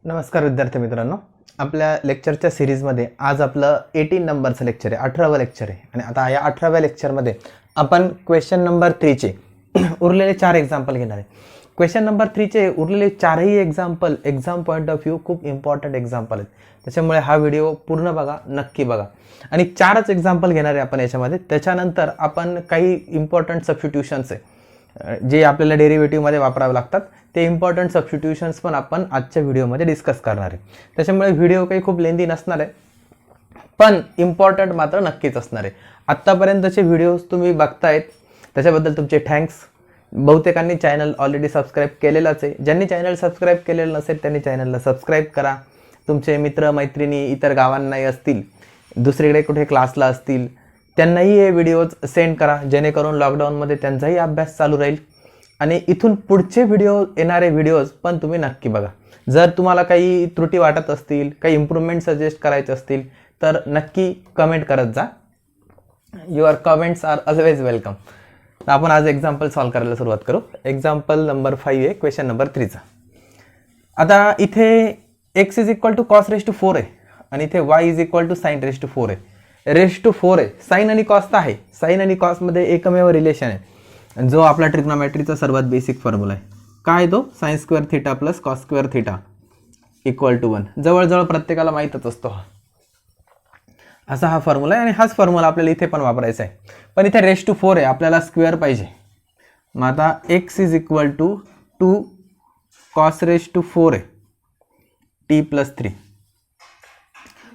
नमस्कार विद्यार्थी मित्रांनो, आपल्या लेक्चरच्या सिरीजमध्ये आज आपलं 18 नंबरचं लेक्चर आहे, 18वं लेक्चर आहे. आणि आता या 18व्या लेक्चरमध्ये आपण क्वेश्चन नंबर 3चे उरलेले 4 एक्झाम्पल घेणार आहे. क्वेश्चन नंबर 3चे उरलेले 4ही example exam point of view खूप इम्पॉर्टंट एक्झाम्पल आहेत. त्याच्यामुळे हा व्हिडिओ पूर्ण बघा, नक्की बघा. आणि 4च एक्झाम्पल घेणार आहे आपण याच्यामध्ये. त्याच्यानंतर आपण काही इम्पॉर्टंट सबस्टिट्यूशन्स आहे जे आपल्याला डेरिव्हेटिव्हमध्ये वापरावे लागतात, ते इम्पॉर्टंट सबस्टिट्यूशन्स पण आपण आजच्या व्हिडिओमध्ये डिस्कस करणार आहे. त्याच्यामुळे व्हिडिओ काही खूप लेंदी नसणार आहे, पण इम्पॉर्टंट मात्र नक्कीच असणार आहे. आत्तापर्यंतचे व्हिडिओज तुम्ही बघतायत त्याच्याबद्दल तुमचे थँक्स. बहुतेकांनी चॅनल ऑलरेडी सबस्क्राईब केलेलाच आहे. ज्यांनी चॅनल सबस्क्राईब केलेलं नसेल त्यांनी चॅनलला सबस्क्राईब करा. तुमचे मित्र मैत्रिणी इतर गावांनाही असतील, दुसरीकडे कुठे क्लासला असतील, त्यांनाही हे व्हिडिओज सेंड करा, जेणेकरून लॉकडाऊनमध्ये त्यांचाही अभ्यास चालू राहील. आणि इथून पुढचे येणारे व्हिडिओज पण तुम्ही नक्की बघा. जर तुम्हाला काही त्रुटी वाटत असतील, काही इम्प्रूव्हमेंट सजेस्ट करायचे असतील तर नक्की कमेंट करत जा. Your comments are always welcome. तर आपण आज एक्झाम्पल सॉल्व्ह करायला सुरुवात करू. एक्झाम्पल नंबर 5 आहे क्वेश्चन नंबर 3चा. आता इथे x is equal to cos raise to 4 आहे आणि इथे y is equal to sine raise to 4 आहे. रेस टू 4 आहे, साइन आणि कॉस तर आहे. साइन आणि कॉसमध्ये एकमेव रिलेशन आहे जो आपला ट्रिग्नोमेट्रीचा सर्वात बेसिक फॉर्म्युला आहे. काय तो? Sine square theta plus cos square theta equal to 1. जवळजवळ प्रत्येकाला माहीतच असतो असा हा फॉर्म्युला आहे आणि हाच फॉर्म्युला आपल्याला इथे पण वापरायचा आहे. पण इथे रेस टू 4 आहे, आपल्याला स्क्वेअर पाहिजे. मग आता x is equal to 2 cos raise to 4 आहे t प्लस 3.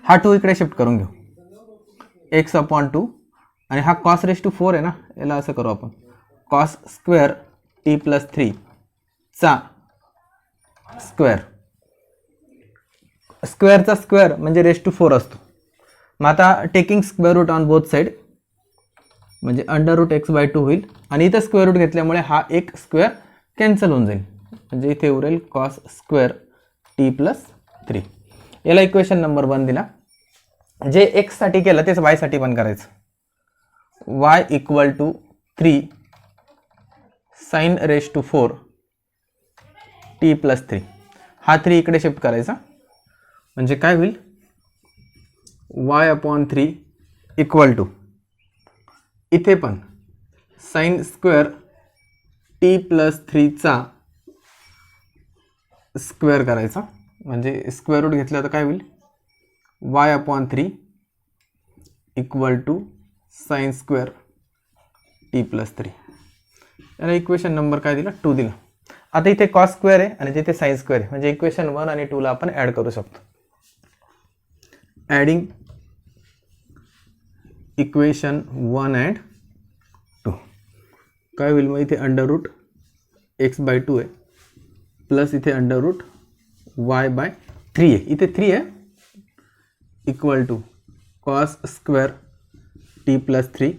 हा 2 इकडे शिफ्ट करून घेऊ, x अपॉन 2. आणि हा कॉस रेस टू 4 आहे ना, याला असं करू आपण कॉस स्क्वेअर टी प्लस 3 चा स्क्वेअर. स्क्वेअरचा स्क्वेअर म्हणजे रेस टू 4 असतो. मग आता taking square root on both side म्हणजे अंडर रूट x/2 होईल. आणि इथं स्क्वेअर रूट घेतल्यामुळे हा एक स्क्वेअर कॅन्सल होऊन जाईल, म्हणजे इथे उरेल कॉस स्क्वेअर टी प्लस 3. याला इक्वेशन नंबर 1 दिला. जे x साठी केलं तेच y साठी पण करायचं. y equal to 3 sine raise to 4 T plus 3. हा 3 इकडे शिफ्ट करायचा म्हणजे काय होईल, y अपॉन 3 इक्वल टू इथे पण साइन स्क्वेअर टी प्लस 3 चा स्क्वेअर करायचा. म्हणजे स्क्वेअर रूट घेतलं तर काय होईल, y upon 3 equal to sine square T plus 3. याला इक्वेशन नंबर काय दिला, 2 दिला. आता इथे कॉस स्क्वेअर आहे आणि तिथे साइन स्क्वेअर आहे, म्हणजे इक्वेशन 1 आणि 2 ला आपण ॲड करू शकतो. ॲडिंग इक्वेशन 1 अँड 2 काय होईल, मग इथे अंडर रूट x/2 आहे प्लस इथे अंडर रूट y/3 आहे. इथे 3 आहे equal to cos square T plus 3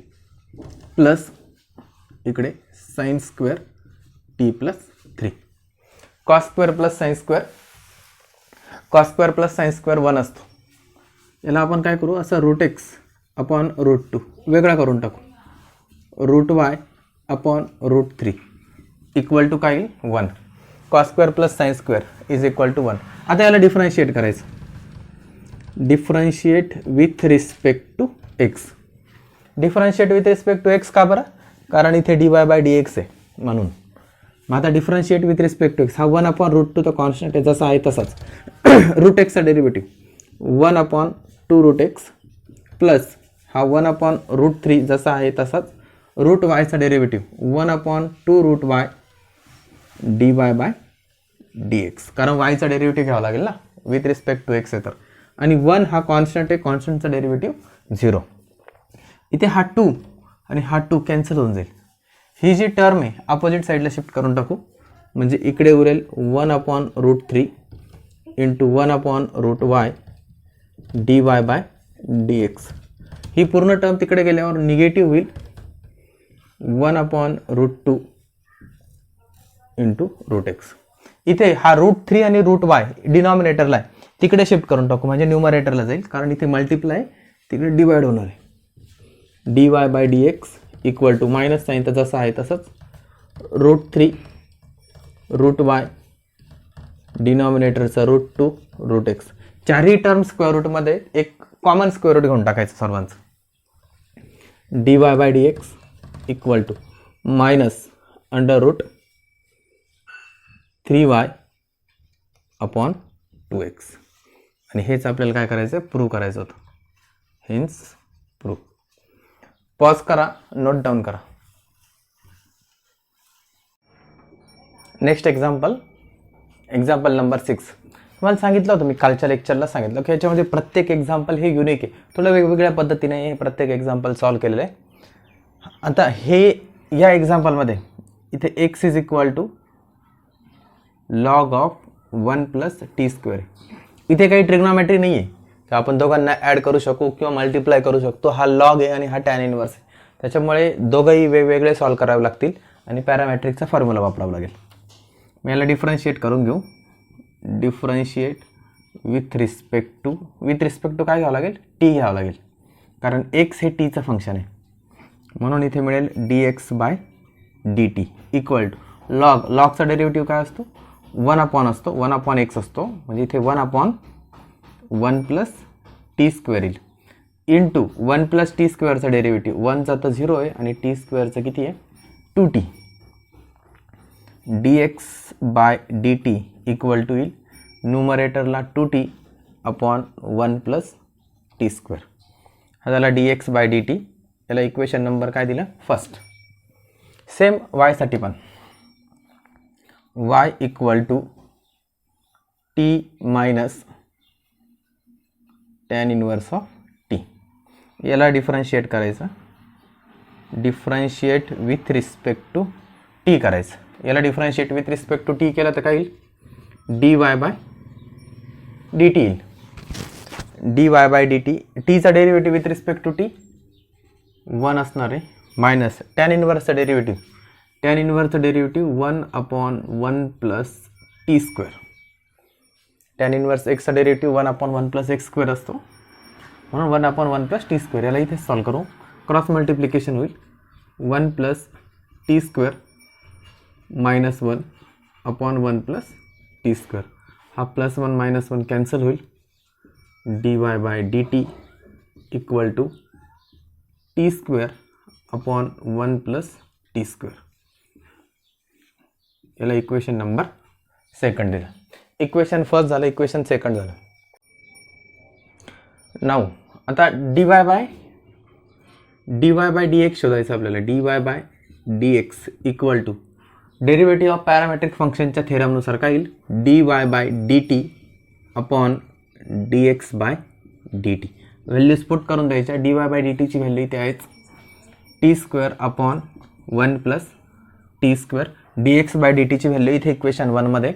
plus इकडे sine square T plus 3. Cos square plus sine square, cos square plus sine square 1 असतो. याला आपण काय करू, असं रूट x अपॉन रूट 2 वेगळा करून टाकू. Root y upon root 3 equal to काय 1. Cos square plus sine square is equal to 1. आता याला डिफरन्शिएट करायचं. Differentiate with respect to x. Differentiate with respect to x का बरं, कारण इथे dy/dx आहे म्हणून. मग आता differentiate with respect to x, हा 1 अपॉन रूट 2 तर कॉन्स्टंट आहे जसा आहे तसाच. रूट एक्सचा derivative 1 upon 2 root X plus हा 1 अपॉन रूट 3 जसा आहे तसाच. रूट वायचा derivative 1 upon 2 root y dy/dx, कारण वायचा डेरिव्हेटिव्ह घ्यावा लागेल ना विथ रिस्पेक्ट टू x आहे तर. आणि 1 हा कॉन्स्टंट आहे, कॉन्स्टंटचा डेरिव्हेटिव्ह 0. इथे हा 2 आणि हा 2 कॅन्सल होऊन जाईल. ही जी टर्म आहे अपोजिट साईडला शिफ्ट करून टाकू, म्हणजे इकडे उरेल 1 upon root 3 into 1 upon root y dy/dx. ही पूर्ण टर्म तिकडे गेल्यावर निगेटिव्ह होईल 1 upon root 2 into root x. इथे हा रूट 3 आणि रूट y डिनॉमिनेटरला आहे, तिकडे शिफ्ट करून टाकू म्हणजे न्यूमरेटरला जाईल, कारण इथे मल्टिप्लाय तिकडे डिवाइड होणार आहे. dy/dx equal to minus sign तर जसं आहे तसंच रूट 3 रूट y डिनॉमिनेटरचा √2 √x. चारही टर्म स्क्वेअर रूटमध्ये एक कॉमन स्क्वेअर रूट घेऊन टाकायचं सर्वांचं. dy/dx equal to -√3y/2x. आणि हेच आपल्याला काय करायचं, प्रूव्ह करायचं होतं. Hence prove. पॉज करा, नोट डाऊन करा. Next example number 6. तुम्हाला सांगितलं होतं मी कालच्या लेक्चरला सांगितलं की याच्यामध्ये प्रत्येक एक्झाम्पल हे युनिक आहे. थोडं वेगवेगळ्या पद्धतीने हे प्रत्येक एक्झाम्पल सॉल्व्ह केलेलं आहे. आता हे या एक्झाम्पलमध्ये इथे x is equal to log of 1 + t². इथे काही ट्रिग्नॉमेट्री नाही आहे की आपण दोघांना ॲड करू शकू किंवा मल्टिप्लाय करू शकतो. हा लॉग आहे आणि हा टॅन इनवर्स आहे. त्याच्यामुळे दोघंही वेगवेगळे सॉल्व्ह करावे लागतील आणि पॅरामॅट्रिकचा फॉर्म्युला वापरावा लागेल. मी याला डिफरन्शिएट करून घेऊ. डिफरन्शिएट विथ रिस्पेक्ट टू काय घ्यावं लागेल, टी घ्यावं लागेल, कारण x हे टीचं फंक्शन आहे. म्हणून इथे मिळेल dx/dt इक्वल टू लॉगचा डेरिव्हेटिव्ह काय असतो, 1 असतो, 1/x असतो. म्हणजे इथे 1/1 + t² येईल इंटू 1 + t² डेरिव्हेटिव्ह 1चा तर 0 आहे आणि t² किती आहे 2t. dx/dt इक्वल टू येईल न्यूमरेटरला 2t/1 + t². हा झाला dx/dt. याला इक्वेशन नंबर काय दिला, फर्स्ट. सेम y साठी पण y equal to t minus tan inverse of t. याला डिफरन्शिएट करायचं, differentiate with respect to t करायचं. याला differentiate with respect to t केलं तर काय येईल, dy/dt येईल. dy/dt टीचा derivative with respect to t 1 असणार आहे, मायनस टॅन इनवर्सचा डेरिव्हेटिव्ह 1/1 + t². टॅन इनवर्स एक्सचा डेरिव्हेटिव्ह 1/1 + x² असतो, म्हणून 1/1 + t². याला इथे सॉल्व करू, क्रॉस मल्टिप्लिकेशन होईल. 1 + t² -1/1 + t². हा +1 -1 कॅन्सल होईल. dy/dt equal to t²/1 + t². याला इक्वेशन नंबर सेकंड दिला. इक्वेशन फर्स्ट झालं, इक्वेशन सेकंड झालं. नाव आता dy/dx शोधायचं आपल्याला. dy/dx equal to derivative of parametric फंक्शनच्या थेरमनुसार काय येईल, dy/dt/dx/dt. व्हॅल्यूज पुट करून द्यायच्या. dy/dt ची व्हॅल्यू इथे आहेच, t²/1 + t². dx/dt ची व्हॅल्यू इथे इक्वेशन 1 मध्ये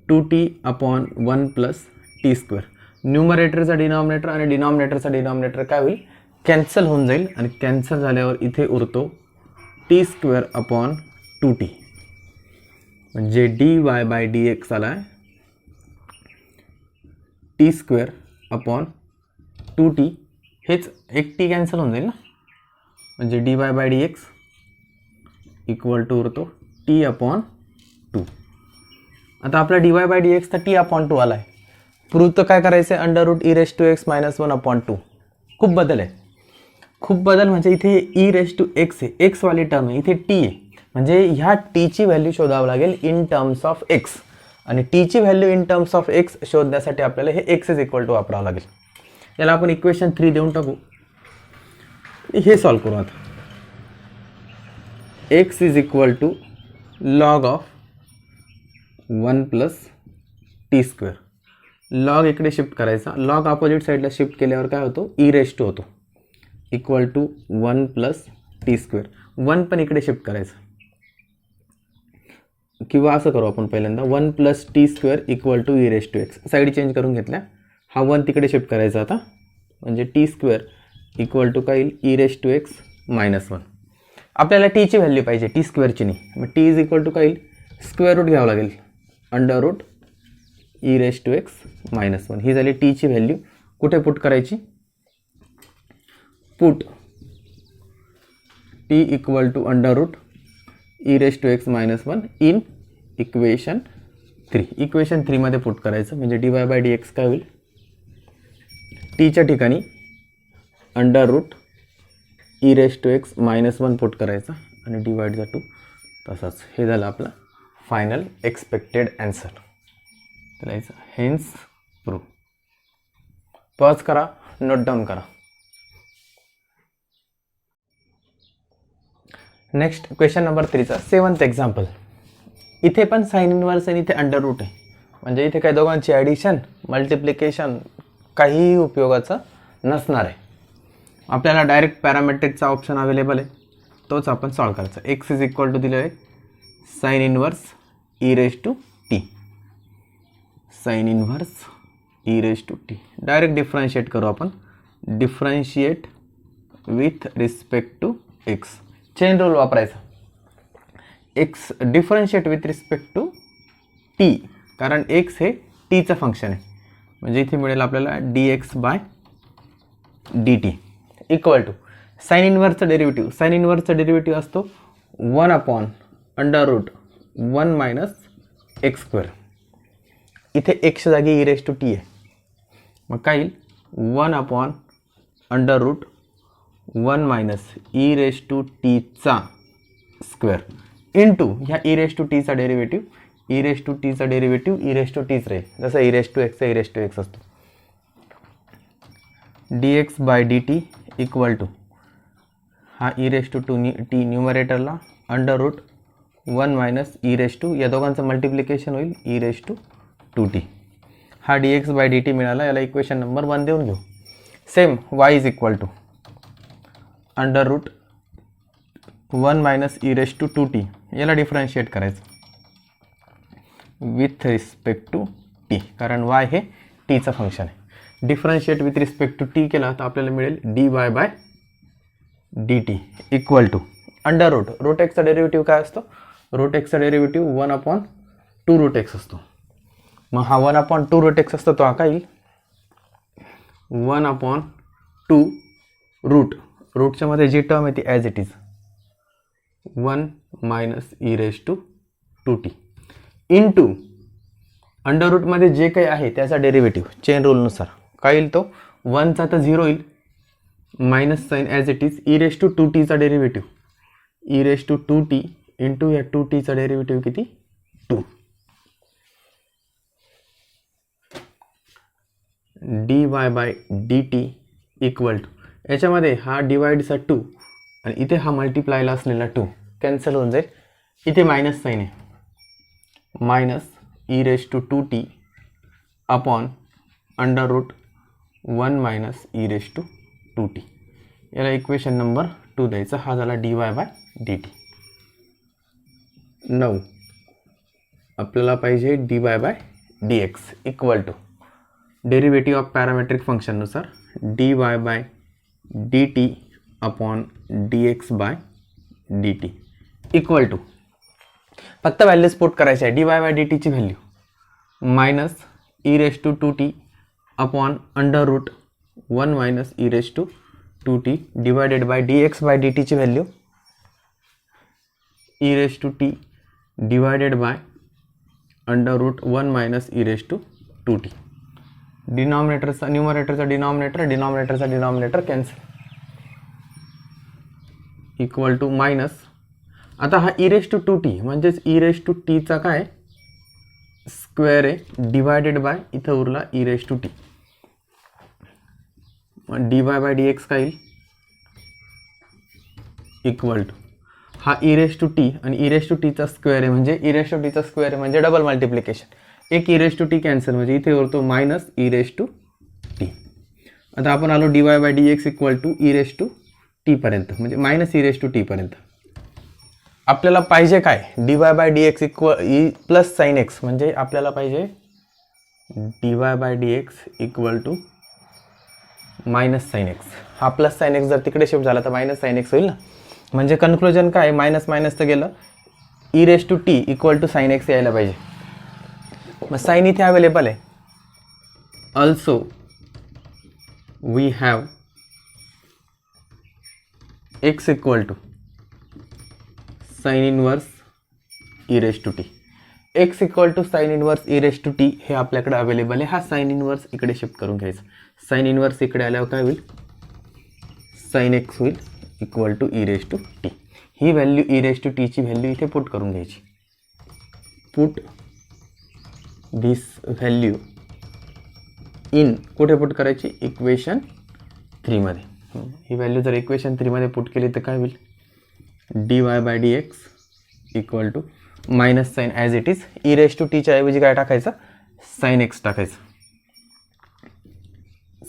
2t/1 + t². न्यूमरेटरचा डिनॉमिनेटर आणि डिनॉमिनेटरचा डिनॉमिनेटर काय होईल, कॅन्सल होऊन जाईल. आणि कॅन्सल झाल्यावर इथे उरतो t²/2t. म्हणजे dy/dx आला t²/2t. हेच एक t कॅन्सल होऊन जाईल ना, म्हणजे dy/dx इक्वल टू उरतो t/2. आता आपला dy/dx तर t/2 आला आहे. प्रूव्ह तर काय करायचं आहे, √e⁻x - 1/2. खूप बदल आहे, खूप बदल म्हणजे इथे e⁻x आहे, x वाली टर्म आहे, इथे t आहे. म्हणजे ह्या टीची व्हॅल्यू शोधावं लागेल इन टर्म्स ऑफ x. आणि टीची value in terms of x शोधण्यासाठी आपल्याला हे x इज इक्वल टू वापरावं लागेल. याला आपण इक्वेशन 3 देऊन टाकू. हे सॉल्व करू आता. x is equal to log of 1 + t². Log इकडे शिफ्ट करायचा, लॉग अपोजिट साईडला शिफ्ट केल्यावर काय होतो, e⁻ होतो, इक्वल टू 1 + t². 1 पण इकडे शिफ्ट करायचं, किंवा असं करू आपण पहिल्यांदा 1 + t² equal to e⁻x. Side change करून घेतल्या. हा 1 तिकडे शिफ्ट करायचा आता, म्हणजे t² इक्वल टू काय येईल, e⁻x - 1. आपल्याला टीची व्हॅल्यू पाहिजे, t² नाही. मग t इज इक्वल टू काय येईल, स्क्वेअर रूट घ्यावं लागेल, √e⁻x - 1. ही झाली टीची व्हॅल्यू. कुठे पुट करायची, put t equal to √e⁻x - 1 in equation 3 equation 3 मध्ये पुट करायचं म्हणजे dy बाय dx काय होईल, टीच्या ठिकाणी under root E raise to X -1 put करायचा आणि डिवाइड द 2 तसाच. हे झालं आपला फायनल एक्सपेक्टेड आन्सर. तर याचं हेन्स प्रूव्ह. पॉज करा, नोट डाऊन करा. नेक्स्ट क्वेश्चन नंबर 3चा 7th एक्झाम्पल. इथे पण साइन इनवर्स आणि इथे अंडर रूट आहे, म्हणजे इथे काही दोघांची ॲडिशन मल्टिप्लिकेशन काहीही उपयोगाचं नसणार आहे. आपल्याला डायरेक्ट पॅरामेट्रिकचा ऑप्शन अवेलेबल आहे, तोच आपण सॉल्व करायचा. एक्स इज इक्वल टू दिलं आहे sine inverse E raise to T, sine inverse E raise to T. Direct differentiate करू आपण. Differentiate with respect to X. Chain rule वापरायचा. X differentiate with respect to T, कारण X हे टीचं function आहे, म्हणजे इथे मिळेल आपल्याला D x by D T equal to sine इनवर्सचं डेरिव्हेटिव्ह. साइन इनवर्सचा डेरिव्हेटिव्ह असतो 1 under route 1 minus x square. इथे एक्स जागी ई रेस टू टी आहे, मग काय येईल 1 under route 1 minus E raise to टीचा स्क्वेअर इंटू ह्या ई रेस टू टीचा डेरिव्हेटिव्ह. ई रेस टू टीचा डेरिव्हेटिव्ह ई रेस टू टीच राहील, जसं ई रेस टू एक्सचा ई रेस टू एक्स असतो. D x by D T equal to हा ई रेस टू टी न्यूमरेटरला under route 1 minus E raise to, या दोघांचं मल्टिप्लिकेशन होईल ई रेस टू 2t. हा D x by D T मिळाला, याला equation number 1 देऊन घेऊ. Same Y is equal to under route 1 minus E raise to 2t, याला डिफरन्शिएट करायचं विथ रिस्पेक्ट टू टी, कारण वाय हे टीचं फंक्शन आहे. Differentiate with respect to T केला तर आपल्याला मिळेल D Y by D T equal to under root. Root एक्सचा डेरिव्हेटिव्ह काय असतो, रूट एक्सचा डेरिव्हेटिव्ह 1/2 रूट एक्स असतो. मग हा 1/2 रूट एक्स असतो, तो हा काय येईल 1/2 रूट. रूटच्या मध्ये जी टर्म आहे ती as it is 1 minus E raise to 2t into under रूटमध्ये जे काही आहे त्याचा डेरिव्हेटिव्ह चेन रूलनुसार काय येईल, तो 1चा तर 0 येईल, minus sine as it is E raise to 2tचा derivative E raise to 2t into या 2tचा डेरिव्हेटिव्ह किती 2. D Y by D T equal to, याच्यामध्ये हा डिवाइडचा 2 आणि इथे हा मल्टिप्लायला असलेला 2 कॅन्सल होऊन जाईल. इथे मायनस साईन आहे, minus E raise to 2t upon under route 1 minus E raise to 2t. याला इक्वेशन नंबर 2 द्यायचा. हा झाला D Y by D T. 9 आपल्याला पाहिजे D Y by D x equal to derivative of parametric फंक्शननुसार D Y by D T upon D x by D T equal to, फक्त values put करायची आहे. D Y by D टीची value minus E raise to 2t upon under route 1 minus E raise to 2t divided by D x by D टीची value E raise to T divided by under route 1 minus E raise to 2t. डिनॉमिनेटरचा न्यूमरेटरचा denominator, डिनॉमिनेटरचा denominator cancel equal to minus. आता हा E raise to 2t म्हणजेच E raise to टीचा काय square आहे डिवायडेड बाय इथं उरला ई रेस टू टी. मग D Y by D X काय येईल इक्वल टू हा ई रेस टू टी आणि ई रेस टू टीचा स्क्वेअर आहे, म्हणजे ई रेस टू टीचा स्क्वेअर आहे म्हणजे डबल मल्टिप्लिकेशन. एक E raise to T cancel, म्हणजे इथे उरतो minus E raise to T. आता आपण आलो D Y by D x equal to E raise to T पर्यंत, म्हणजे minus E raise to T पर्यंत. आपल्याला पाहिजे काय d Y by D x equal e plus sine x, म्हणजे आपल्याला पाहिजे D Y by D x equal to minus sine x. हा प्लस साइन एक्स जर तिकडे शिफ्ट झाला तर मायनस साइन एक्स होईल ना. म्हणजे कन्क्लुजन काय मायनस मायनस तर गेलं, e raise to t equal to sine x यायला पाहिजे. मग साइन इथे अवेलेबल आहे. Also we have x equal to sine inverse E raise to t. X equal to sine inverse E raise to t हे आपल्याकडे available आहे. हा sine inverse इकडे शिफ्ट करून घ्यायचा. साइन इनवर्स इकडे आल्यावर काय होईल, साइन एक्स होईल equal to E raise to t. ही व्हॅल्यू ई रेस टू टीची व्हॅल्यू इथे पुट करून घ्यायची. पुट दिस व्हॅल्यू इन कुठे पुट करायची, इक्वेशन 3 मध्ये. ही व्हॅल्यू जर इक्वेशन 3 मध्ये पुट केली तर काय होईल, d Y by D x equal to minus sine as it is E raise to टीच्या ऐवजी काय टाकायचं, साईन एक्स टाकायचं.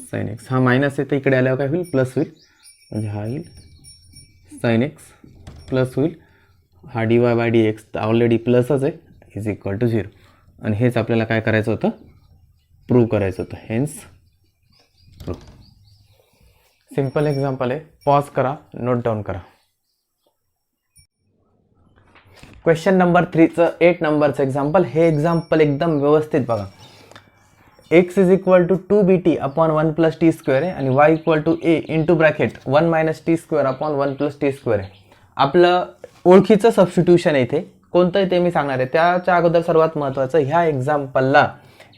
साईन एक्स हा मायनस आहे तर इकडे आल्यावर काय होईल, प्लस होईल. म्हणजे हा येईल साईन एक्स प्लस होईल, हा D Y by D X already प्लसच आहे इज इक्वल टू 0. आणि हेच आपल्याला काय करायचं होतं, प्रूव्ह करायचं होतं. Hence prove. सिंपल एक्झाम्पल आहे. पॉज करा, नोट डाऊन करा. क्वेश्चन नंबर 3चं 8 नंबरचं एक्झाम्पल. हे एक्झाम्पल एकदम व्यवस्थित बघा. X is equal to 2bt upon 1 plus t square आहे आणि y equal to a into bracket 1 minus t square upon 1 plus t square आहे. आपलं ओळखीचं सबस्टिट्यूशन आहे इथे. कोणतं आहे ते मी सांगणार आहे. त्याच्या अगोदर सर्वात महत्त्वाचं, ह्या एक्झाम्पलला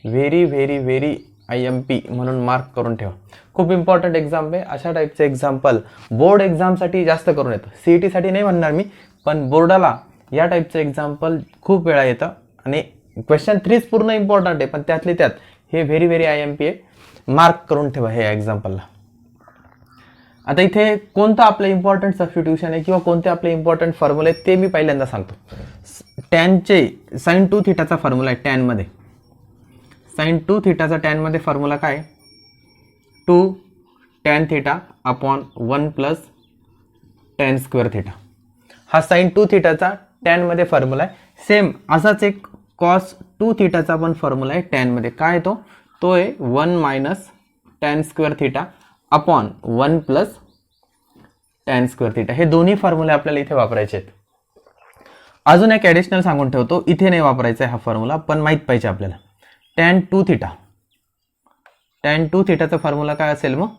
व्हेरी व्हेरी व्हेरी IMP म्हणून मार्क करून ठेवा. खूप इम्पॉर्टंट एक्झाम आहे. अशा टाईपचं एक्झाम्पल बोर्ड एक्झामसाठी जास्त करून येतं. CETसाठी नाही म्हणणार मी, पण बोर्डाला या टाईपचं एक्झाम्पल खूप वेळा येतं. आणि क्वेश्चन 3 पूर्ण इम्पॉर्टंट आहे, पण त्यातले त्यात हे व्हेरी व्हेरी IMP आहे. मार्क करून ठेवा हे एक्झाम्पलला. आता इथे कोणतं आपलं इम्पॉर्टंट सबस्टिट्यूशन आहे किंवा कोणते आपले इम्पॉर्टंट फॉर्म्युले आहेत ते मी पहिल्यांदा सांगतो. टॅनचे साइन 2 थीटाचा फॉर्म्युला आहे टॅनमध्ये. साइन 2 थीटाचा टॅनमध्ये फॉर्म्युला काय, 2 tan theta upon 1 plus tan square theta. हा साइन 2 थीटाचा टॅनमध्ये फॉर्म्युला आहे. सेम असाच एक कॉस 2 थीटाचा पण फॉर्म्युला आहे टॅनमध्ये. काय तो आहे 1 minus tan square theta upon 1 plus tan square theta. हे दोन्ही फॉर्म्युले आपल्याला इथे वापरायचे आहेत. अजून एक ॲडिशनल सांगून ठेवतो, इथे नाही वापरायचा आहे हा फॉर्म्युला, पण माहीत पाहिजे आपल्याला. टॅन 2 थीटा, टॅन 2 थीटाचा फॉर्म्युला काय असेल मग,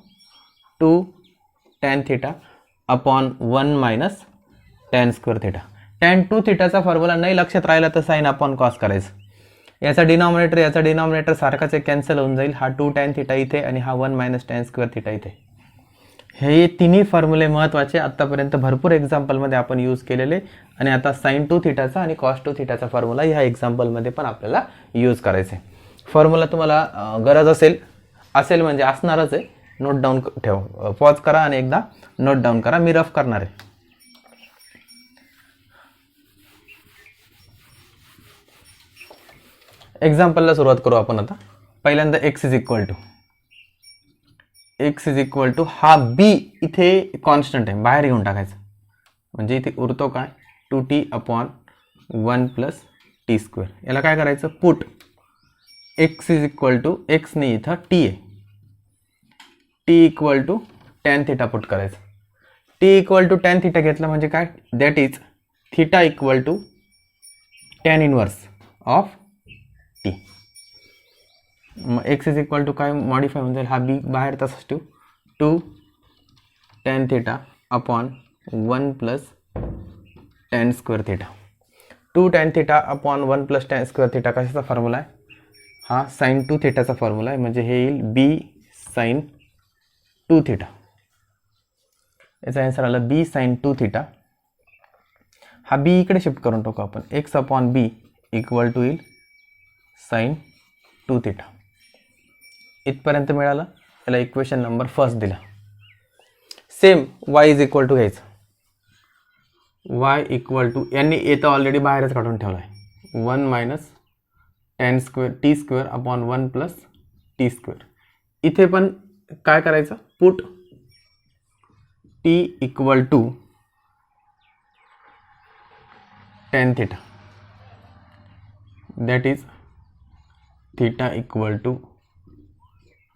2 tan theta upon 1 minus tan square theta. Tan 2 थीटाचा फॉर्म्युला नाही लक्षात राहिला तर साइन अपॉन कॉस करायचं. याचा डिनॉमिनेटर सारखाच एक कॅन्सल होऊन जाईल. हा 2 टॅन थीटा इथे आणि हा 1 मायनस टॅन स्क्वेअर थीटा इथे. हे तिन्ही फॉर्म्युले महत्त्वाचे, आत्तापर्यंत भरपूर एक्झाम्पलमध्ये आपण यूज केलेले. आणि आता साइन 2 थीटाचा आणि कॉस 2 थीटाचा फॉर्म्युला ह्या एक्झाम्पलमध्ये पण आपल्याला यूज करायचे. फॉर्म्युला तुम्हाला गरज असेल म्हणजे असणारच आहे. नोट डाऊन ठेव, पॉज करा आणि एकदा नोट डाऊन करा. मी रफ करणार आहे. एक्झाम्पलला सुरुवात करू आपण आता. पहिल्यांदा एक्स इज इक्वल टू हा बी इथे कॉन्स्टंट आहे, बाहेर घेऊन टाकायचं. म्हणजे इथे उरतो काय, 2t upon 1 plus t square. याला काय करायचं, put X is equal to, X नाही इथं टी आहे, T equal to tan theta put करायचं. T equal to tan theta घेतलं म्हणजे काय, that is theta equal to tan inverse of T. मग एक्स इज इक्वल टू काय modify होऊन जाईल, हा बी बाहेर तसंच ठेवू, 2 tan theta upon 1 plus tan square theta. 2 tan theta upon 1 plus tan square theta कशाचा फॉर्म्युला आहे, हा साइन 2 थिटाचा फॉर्म्युला आहे. म्हणजे हे येईल बी साइन 2 थिटा. याचा आन्सर आला बी साइन 2 थिटा. हा बी इकडे शिफ्ट करून टाकू आपण, x upon b equal to येईल साइन 2 थिटा. इथपर्यंत मिळालं. त्याला इक्वेशन नंबर फर्स्ट दिला. Same Y is equal to घ्यायचं, वाय इक्वल टू, यांनी येतं ऑलरेडी बाहेरच काढून ठेवला आहे, 1 minus tan square t square upon 1 plus t square. इथे पण काय करायचं, put t equal to tan theta, that is theta equal to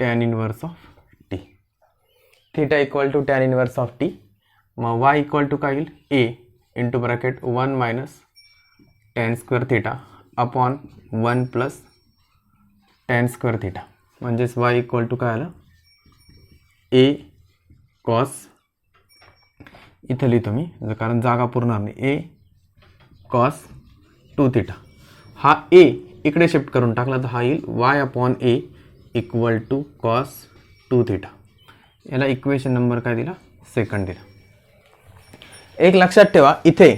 tan inverse of t. Theta equal to tan inverse of T. मग Y equal to काय येईल, A into bracket 1 minus tan square theta upon 1 plus tan square theta. म्हणजेच Y equal to काय आलं, ए cos, इथं लिहितो मी कारण जागा पुरणार नाही, ए कॉस 2 थिटा. हा ए इकडे शिफ्ट करून टाकला तर हा येईल y upon a equal to cos 2 theta. याला इक्वेशन नंबर काय दिला? सेकंड दिला. एक लक्षात ठेवा, इथे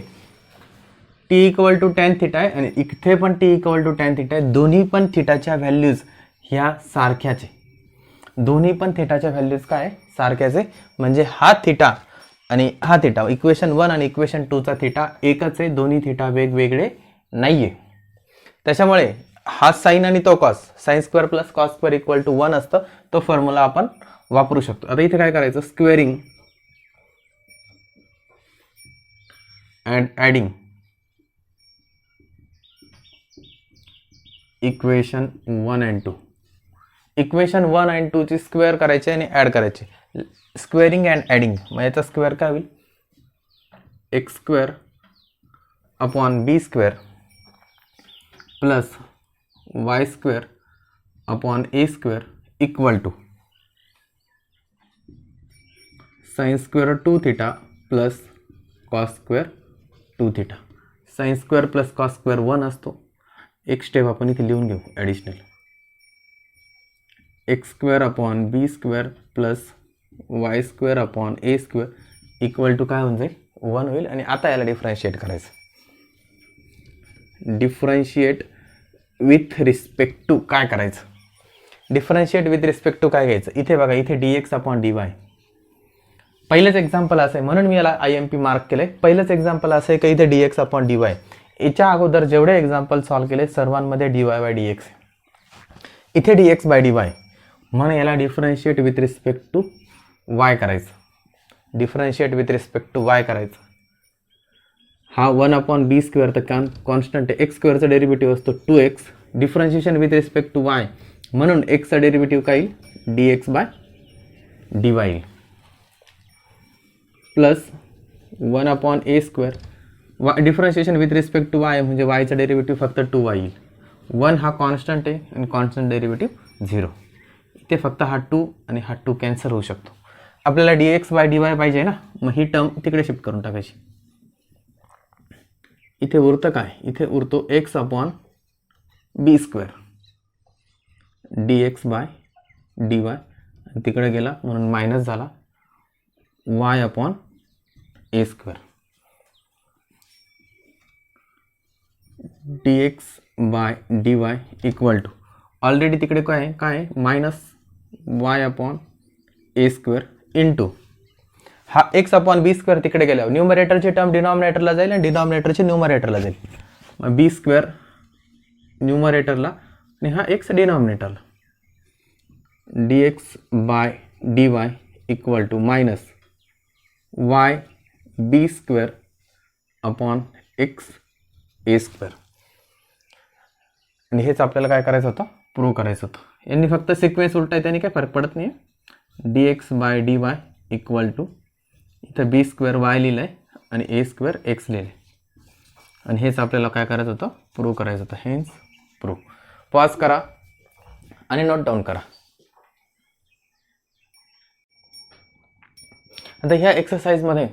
t equal to tan theta आहे आणि इथे पण t equal to tan theta आहे. दोन्ही पण थिटाच्या व्हॅल्यूज ह्या सारख्याच आहे. दोन्ही पण थिटाच्या व्हॅल्यूज काय सारख्याच आहे. म्हणजे हा थिटा आणि हा थिटा, इक्वेशन 1 आणि इक्वेशन 2चा थिटा एकच आहे. दोन्ही थिटा वेगवेगळे नाही आहे. त्याच्यामुळे हा साईन आणि तो cos, sine square plus cos square equal to 1 असतं. तो फॉर्म्युला आपण वापरू शकतो. आता इथे काय करायचं? Squaring and adding equation 1 and 2. Equation 1 and 2 ची स्क्वेअर करायचे आणि ॲड करायचे. स्क्वेअरिंग अँड ॲडिंग मग याचा स्क्वेअर काय होईल? X square upon B square plus y square upon A square equal to sine square 2 theta plus cos square 2 theta. Sine square plus cos square 1 असतो. एक step आपण इथे लिहून घेऊ additional. X square upon B square plus y square upon A square equal to काय होऊन जाईल? 1 होईल. आणि आता याला डिफरन्शिएट करायचं. डिफरन्शिएट विथ रिस्पेक्ट टू काय करायचं? डिफरन्शिएट विथ रिस्पेक्ट टू काय घ्यायचं? इथे बघा, इथे D X upon D Y. पहिलंच एक्झाम्पल असं आहे म्हणून मी याला IMP मार्क केलं आहे. पहिलंच एक्झाम्पल असं आहे की इथे D X upon D Y. याच्या अगोदर जेवढे एक्झाम्पल सॉल्व केले सर्वांमध्ये D Y by D X, इथे D x by D Y. म्हणून याला differentiate with respect to Y करायचं. Differentiate with respect to Y करायचं. हा 1 अपॉन बी स्क्वेअर तर कॉन्स्टंट आहे. एक्स स्क्वेअरचा डेरिव्हेटिव्ह असतो 2x. Differentiation with respect to Y म्हणून एक्सचा डेरिव्हेटिव्ह काय येईल? D x by D Y येईल plus 1 upon A square. Differentiation with respect to y म्हणजे वायचा डेरिव्हेटिव्ह फक्त 2y येईल. 1 हा कॉन्स्टंट आहे आणि कॉन्स्टंट डेरिव्हेटिव्ह 0. इथे फक्त हा 2 आणि हा 2 कॅन्सल होऊ शकतो. आपल्याला D x by D y पाहिजे ना, मग ही टर्म तिकडे शिफ्ट करून टाकायची. इथे उरतं काय? इथे उरतो X upon B square D x by D Y. तिकडे गेला म्हणून मायनस झाला Y upon A square D x by D Y equal to already तिकडे काय आहे? मायनस वाय अपॉन ए स्क्वेअर इंटू हा एक्स अपॉन बी स्क्वेअर तिकडे गेल्यावर न्यूमरेटरची टर्म डिनॉमिनेटरला जाईल आणि डिनॉमिनेटरची न्यूमरेटरला जाईल. मग बी स्क्वेअर न्यूमरेटरला आणि हा एक्स डिनॉमिनेटरला. D x by D Y equal to minus Y B square upon X A square. आणि हेच आपल्याला काय करायचं होतं? प्रूव्ह करायचं होतं. यांनी फक्त सिक्वेन्स उलटा आहे त्याने काय फरक पडत नाही. D x by D Y equal to इथं बी स्क्वेअर वाय लिहिलं आहे आणि ए स्क्वेअर एक्स लिहिलं आहे. आणि हेच आपल्याला काय करायचं होतं? प्रूव्ह करायचं होतं. Hence prove. पॉज करा आणि नोट डाऊन करा. आता ह्या एक्सरसाइजमध्ये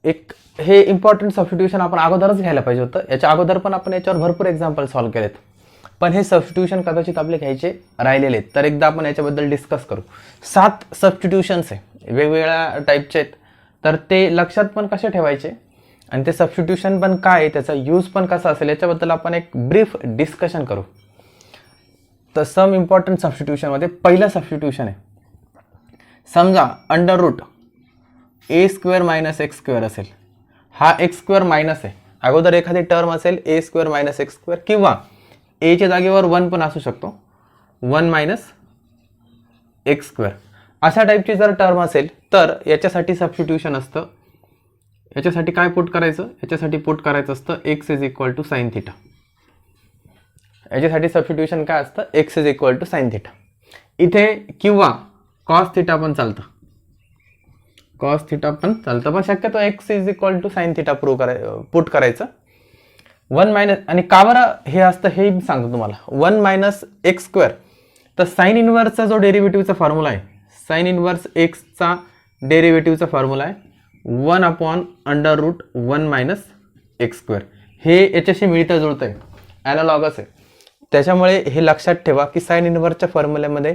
एक हे इम्पॉर्टंट सबस्टिट्यूशन आपण अगोदरच घ्यायला पाहिजे होतं. याच्या अगोदर पण आपण याच्यावर भरपूर एक्झाम्पल सॉल्व केलेत, पण हे सबस्टिट्यूशन कदाचित आपले घ्यायचे राहिलेले आहेत. तर एकदा आपण याच्याबद्दल डिस्कस करू. 7 सबस्टिट्यूशन्स आहे, वेगवेगळ्या टाईपचे आहेत. तर ते लक्षात पण कसे ठेवायचे आणि ते सबस्टिट्यूशन पण काय आहे, त्याचा यूज पण कसा असेल याच्याबद्दल आपण एक ब्रीफ डिस्कशन करू. तर सम इम्पॉर्टंट सबस्टिट्यूशनमध्ये पहिलं सबस्टिट्यूशन आहे. समजा अंडर रूट ए स्क्वेअर मायनस एक्स स्क्वेअर असेल. हा एक्स स्क्वेअर मायनस आहे, अगोदर एखादी टर्म असेल ए स्क्वेअर मायनस एक्स स्क्वेअर किंवा एच्या जागेवर 1 पण असू शकतो, 1 मायनस एक्स स्क्वेअर. अशा टाईपची जर टर्म असेल तर याच्यासाठी सबस्टिट्यूशन असतं. याच्यासाठी काय पुट करायचं? याच्यासाठी पुट करायचं असतं x is equal to sine theta. याच्यासाठी सबस्टिट्यूशन काय असतं? X is equal to sine theta. इथे किंवा कॉस थिटा पण चालतं, कॉस थिटा पण चालतं, पण शक्यतो x is equal to sine theta put करायचं. 1 मायनस आणि का बरं हे असतं हे सांगतो तुम्हाला. 1 मायनस एक्स स्क्वेअर तर साइन इन्व्हर्सचा जो डेरिव्हेटिव्हचा फॉर्म्युला आहे, साइन इन्व्हर्स एक्सचा डेरिव्हेटिव्हचा फॉर्म्युला आहे 1 upon under route 1 minus x square. हे याच्याशी मिळतं जुळतं आहे. ॲनालॉगस आहे. त्याच्यामुळे हे लक्षात ठेवा की साइन इनव्हर्सच्या फॉर्म्युल्यामध्ये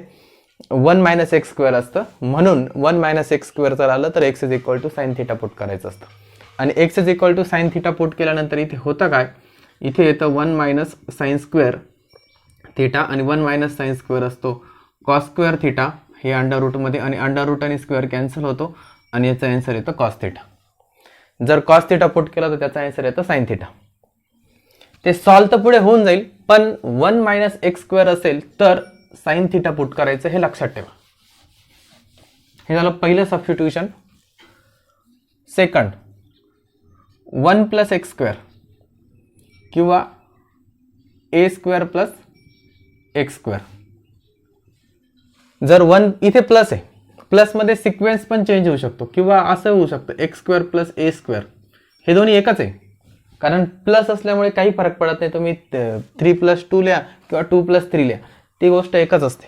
1 मायनस एक्स स्क्वेअर असतं, म्हणून 1 मायनस एक्स स्क्वेअर जर आलं तर x is equal to sine theta put करायचं असतं. आणि x is equal to sine theta put केल्यानंतर इथे होतं काय, इथे येतं 1 मायनस साइन स्क्वेअर थिटा आणि 1 मायनस साइन स्क्वेअर असतो कॉस स्क्वेअर थिटा, हे अंडर रूटमध्ये, आणि अंडर रूट आणि स्क्वेअर कॅन्सल होतो आणि याचा आन्सर येतं कॉस थिटा. जर कॉस थिटा पुट केला तर त्याचा आन्सर येतं साइन थिटा. ते सॉल्व तर पुढे होऊन जाईल, पण 1 मायनस एक्स स्क्वेअर असेल तर साइन थिटा पुट करायचं हे लक्षात ठेवा. हे झालं पहिलं substitution. Second, 1 plus x square किंवा a square plus x square. जर 1 इथे प्लस आहे, प्लसमध्ये सिक्वेन्स पण चेंज होऊ शकतो किंवा असं होऊ शकतं x square plus a square, हे दोन्ही एकच आहे. कारण प्लस असल्यामुळे काही फरक पडत नाही, तुम्ही 3+2 लिहा किंवा 2+3 लिहा, ती गोष्ट एकच असते.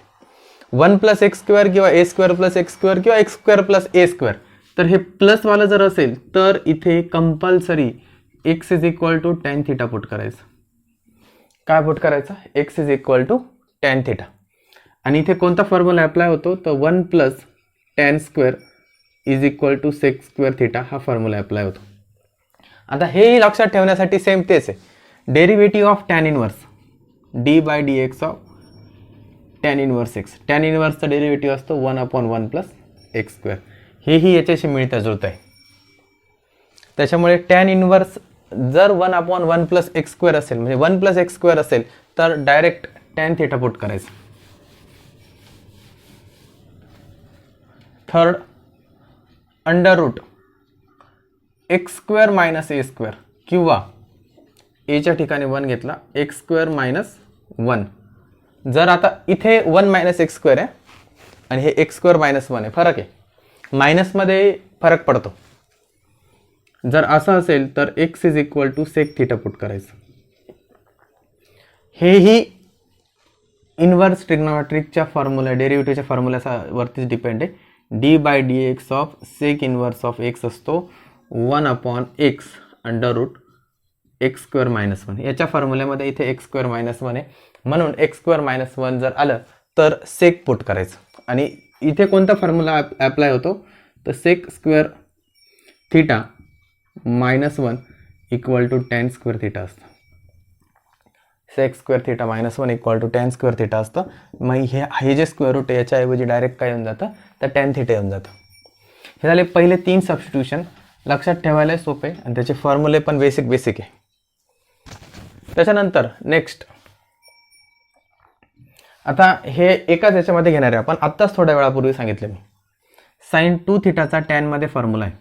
1 प्लस एक्स स्क्वेअर किंवा a square plus x square किंवा x square plus a square, तर हे प्लसवालं जर असेल तर इथे compulsory x is equal to tan theta put करायचं. काय पुट करायचं? X is equal to tan theta. आणि इथे कोणता फॉर्म्युला अप्लाय होतो तर 1 plus tan square is equal to sec square theta हा फॉर्म्युला अप्लाय होतो. आता हेही लक्षात ठेवण्यासाठी सेम तेच आहे, derivative of tan inverse D by D x of tan inverse X. Tan इनवर्सचा डेरिव्हेटिव्ह असतो 1/1 प्लस एक्स स्क्वेअर. हेही याच्याशी मिळतं जुळतं आहे. त्याच्यामुळे टॅन इनवर्स जर 1/1 प्लस एक्स स्क्वेअर असेल, म्हणजे 1 प्लस एक्स स्क्वेअर असेल तर डायरेक्ट टॅन थिटा पुट करायचं. Third, under root x square minus A square किंवा एच्या ठिकाणी 1 घेतला, एक्स स्क्वेअर मायनस 1. जर आता इथे 1 मायनस एक्स स्क्वेअर आहे आणि हे एक्स स्क्वेअर मायनस 1 आहे, फरक आहे, मायनसमध्ये फरक पडतो. जर असं असेल तर x is equal to sec theta put करायचं. हेही इनवर्स ट्रिग्नोमेट्रिकच्या फॉर्म्युला, डेरिव्हेटिव्हच्या फॉर्म्युल्यावरतीच डिपेंड आहे. D by D x of sec inverse of x असतो 1/x under root x square minus 1. याच्या फॉर्म्युल्यामध्ये इथे एक्स स्क्वेअर मायनस 1 आहे, म्हणून एक्स स्क्वेअर मायनस 1 जर आलं तर सेक पुट करायचं. आणि इथे कोणता फॉर्म्युला ॲप्लाय होतो तर sec square theta minus 1 equal to tan square theta असतं. Sec square theta minus 1 equal to tan square theta असतं. मग हे जे स्क्वेअर रूट आहे याच्याऐवजी डायरेक्ट काय येऊन जातं तर टॅन थिटा येऊन जातं. हे झाले पहिले 3 सबस्टिट्यूशन. लक्षात ठेवायला सोपे आणि त्याचे फॉर्म्युले पण बेसिक आहे. त्याच्यानंतर नेक्स्ट, आता हे एकाच याच्यामध्ये घेणार आहे आपण. आत्ताच थोड्या वेळापूर्वी सांगितले मी, साइन 2 थिटाचा टॅनमध्ये फॉर्म्युला आहे.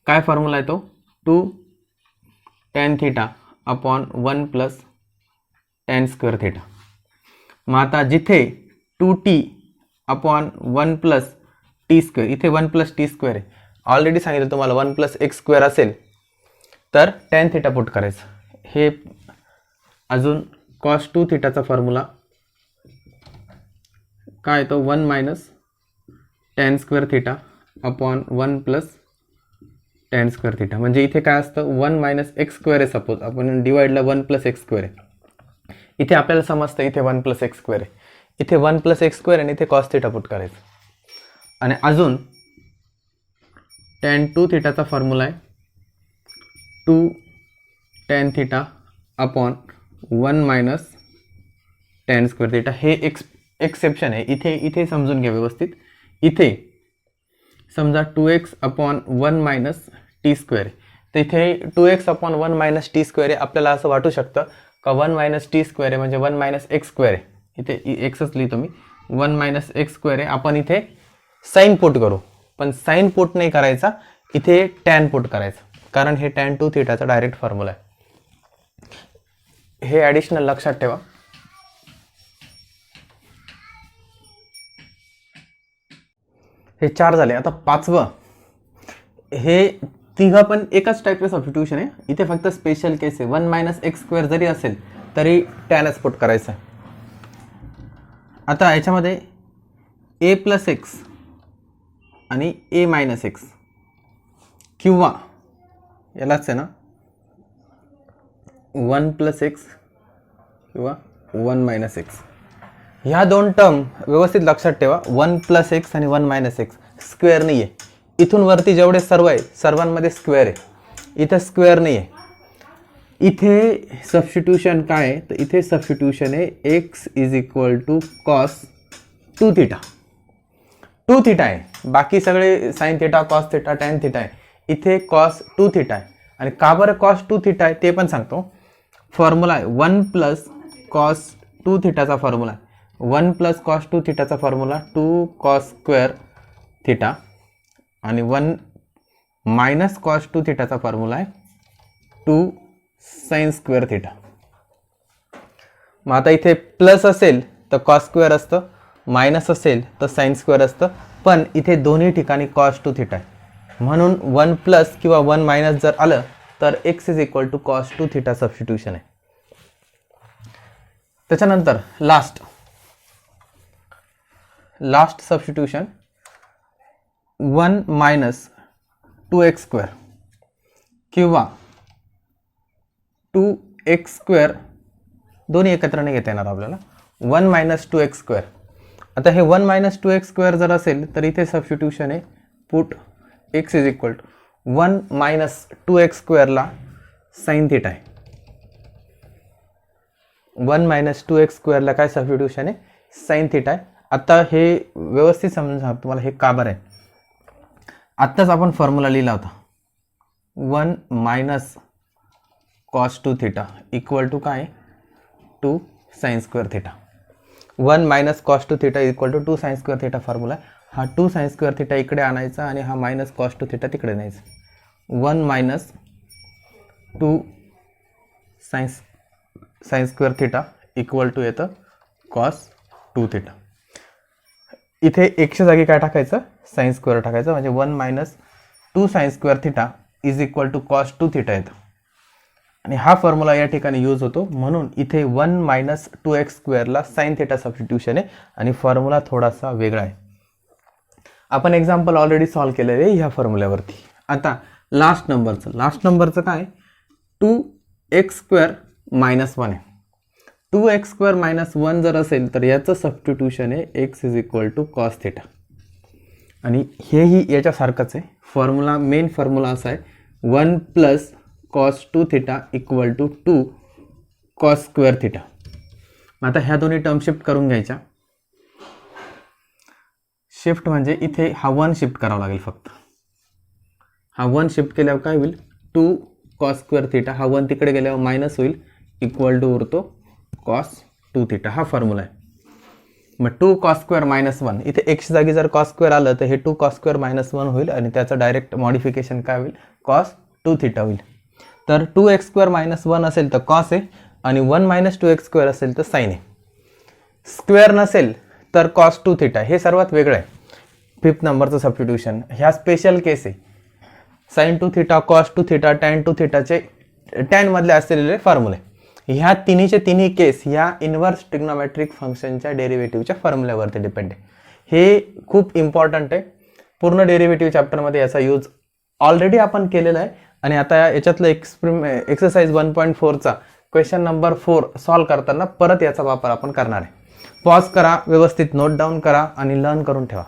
काय फॉर्म्युला आहे तो? 2 tan theta upon 1 plus tan square theta. मग आता जिथे 2t upon 1 plus t square, इथे 1 प्लस टी स्क्वेअर आहे, ऑलरेडी सांगितलं तुम्हाला 1 प्लस एक्स स्क्वेअर असेल तर टॅन थिटा पुट करायचं. हे अजून कॉस 2 थिटाचा फॉर्म्युला काय तो 1 minus tan square theta upon 1 plus tan square theta. म्हणजे इथे काय असतं 1 मायनस एक्स स्क्वेअर आहे, सपोज आपण डिवाइडला 1 प्लस एक्स स्क्वेअर आहे. इथे आपल्याला समजतं इथे 1 प्लस एक्स स्क्वेअर आहे, इथे 1 प्लस एक्स स्क्वेअर आणि इथे कॉस थिटा पुट करायचं. आणि अजून टॅन 2 थिटाचा फॉर्म्युला आहे 2 tan theta upon 1 minus tan square theta. हे एक्सेप्शन आहे, इथे समजून घ्या व्यवस्थित. इथे समजा 2x upon 1 minus t square आहे, तर इथे 2x upon 1 minus t square आहे. आपल्याला असं वाटू शकतं का 1 मायनस टी स्क्वेअर आहे म्हणजे 1 मायनस एक्स स्क्वेअर आहे. इथे एक्सच लिहितो मी, 1 मायनस एक्स स्क्वेअर आहे. आपण इथे साइन पुट करू, पण साइन पुट नाही करायचा, इथे टॅन पुट करायचं, कारण हे टॅन 2 थिटाचा डायरेक्ट फॉर्म्युला आहे. हे ॲडिशनल लक्षात ठेवा. हे 4 झाले. आता 5वं, हे तिघं पण एकाच टाईपचं सबस्टिट्यूशन आहे. इथे फक्त स्पेशल केस आहे, 1 मायनस एक्स स्क्वेअर जरी असेल तरी टॅनच पुट करायचं आहे. आता याच्यामध्ये ए प्लस एक्स आणि ए मायनस एक्स किंवा यालाच आहे ना 1 प्लस एक्स किंवा 1 मायनस एक्स. ह्या दोन टर्म व्यवस्थित लक्षात ठेवा. 1 प्लस एक्स आणि 1 मायनस एक्स स्क्वेअर नाही आहे. इथून वरती जेवढे सर्व आहे सर्वांमध्ये स्क्वेअर आहे. इथं स्क्वेअर नाही आहे. इथे सबस्टिट्यूशन काय आहे, तर इथे सबस्टिट्यूशन आहे x is equal to cos 2 theta. 2 theta आहे. बाकी सगळे sine theta, cos theta, tan theta आहे. इथे कॉस 2 थिटा आहे. आणि का बरं कॉस 2 थिटा आहे ते पण सांगतो. फॉर्म्युला आहे 1 प्लस कॉस 2 थिटाचा फॉर्म्युला आहे. 1 प्लस कॉस 2 थिटाचा फॉर्म्युला 2 कॉस स्क्वेअर थिटा आणि 1 मायनस कॉस 2 थिटाचा फॉर्म्युला आहे 2 साइन स्क्वेअर थिटा. मग आता इथे प्लस असेल तर कॉस स्क्वेअर असतं, मायनस असेल तर साइन स्क्वेअर असतं. पण इथे दोन्ही ठिकाणी कॉस 2 थिटा आहे म्हणून 1 प्लस किंवा 1 मायनस जर आलं तर x is equal to cos 2 theta substitution आहे. त्याच्यानंतर last substitution 1 minus 2x square किंवा 2x स्क्वेअर दोन्ही एकत्र नाही घेता येणार आपल्याला. 1 मायनस 2x स्क्वेअर. आता हे 1 मायनस 2x स्क्वेअर जर असेल तर इथे सबस्टिट्यूशन आहे put x is equal to 1 minus 2x स्क्वेअरला साइन थिटा आहे. 1 मायनस 2x स्क्वेअरला काय सबस्टिट्यूशन आहे, साइन थिटा आहे. आता हे व्यवस्थित समजून सांगतो तुम्हाला हे का बरं आहे. आत्ताच आपण फॉर्म्युला लिहिला होता 1 minus cos 2 theta equal to काय 2 sine square theta. 1 minus cos 2 theta equal to 2 sine square theta formula. हा 2 साइन स्क्वेअर थिटा इकडे आणायचा आणि हा मायनस कॉस 2 थिटा तिकडे न्यायचा. 1 minus 2 sine square theta equal to येतं कॉस 2 थिटा. इथे एकशे जागी काय टाकायचं, साइन स्क्वेअर टाकायचं म्हणजे 1 minus 2 sine square theta is equal to cos 2 theta येतं. आणि हा फॉर्म्युला या ठिकाणी यूज होतो म्हणून इथे 1 मायनस 2x स्क्वेअरला साइन थिटा सबस्टिट्यूशन आहे आणि फॉर्म्युला थोडासा वेगळा आहे. आपण एक्झाम्पल ऑलरेडी सॉल्व केलेलं आहे ह्या फॉर्म्युल्यावरती. आता लास्ट नंबरचं काय 2x स्क्वेअर मायनस 1 आहे. 2x स्क्वेअर मायनस 1 जर असेल तर याचं सबस्टिट्यूशन आहे x is equal to cos theta. आणि हेही याच्यासारखंच आहे. मेन फॉर्म्युला असा आहे 1 plus cos 2 theta equal to 2 cos square theta. आता ह्या दोन्ही टर्म शिफ्ट करून घ्यायच्या. शिफ्ट म्हणजे इथे हा 1 शिफ्ट करावा लागेल फक्त. हा 1 शिफ्ट केल्यावर काय होईल 2 कॉस स्क्वेअर थिटा. हा 1 तिकडे गेल्यावर मायनस होईल इक्वल टू उरतो कॉस 2 थिटा. हा फॉर्म्युला आहे. मग 2 कॉस स्क्वेअर मायनस 1 इथे एक्स जागी जर कॉस स्क्वेअर आलं तर हे 2 कॉस स्क्वेअर मायनस 1 होईल आणि त्याचं डायरेक्ट मॉडिफिकेशन काय होईल कॉस 2 थिटा होईल. तर 2x स्क्वेअर मायनस 1 असेल तर कॉस आहे आणि 1 मायनस 2x स्क्वेअर असेल तर साइन आहे. स्क्वेअर नसेल तर कॉस 2 थिटा. हे सर्वात वेगळं आहे. 5th नंबरचं सबस्टिट्यूशन ह्या स्पेशल केस आहे. Sine 2 theta, cos 2 theta, tan 2 थिटाचे टॅनमधले असलेले फॉर्म्युले. ह्या तिन्ही केस ह्या इन्व्हर्स ट्रिग्नोमेट्रिक फंक्शनच्या डेरिव्हेटिव्हच्या फॉर्म्युल्यावरती डिपेंड आहे. हे खूप इम्पॉर्टंट आहे. पूर्ण डेरिव्हेटिव्ह चॅप्टरमध्ये याचा यूज ऑलरेडी आपण केलेला आहे. आणि आता याच्यातलं एक्सरसाइज 1.4चा क्वेश्चन नंबर 4 सॉल्व करताना परत याचा वापर आपण करणार आहे. पॉज करा, व्यवस्थित नोट डाऊन करा आणि लर्न करून ठेवा.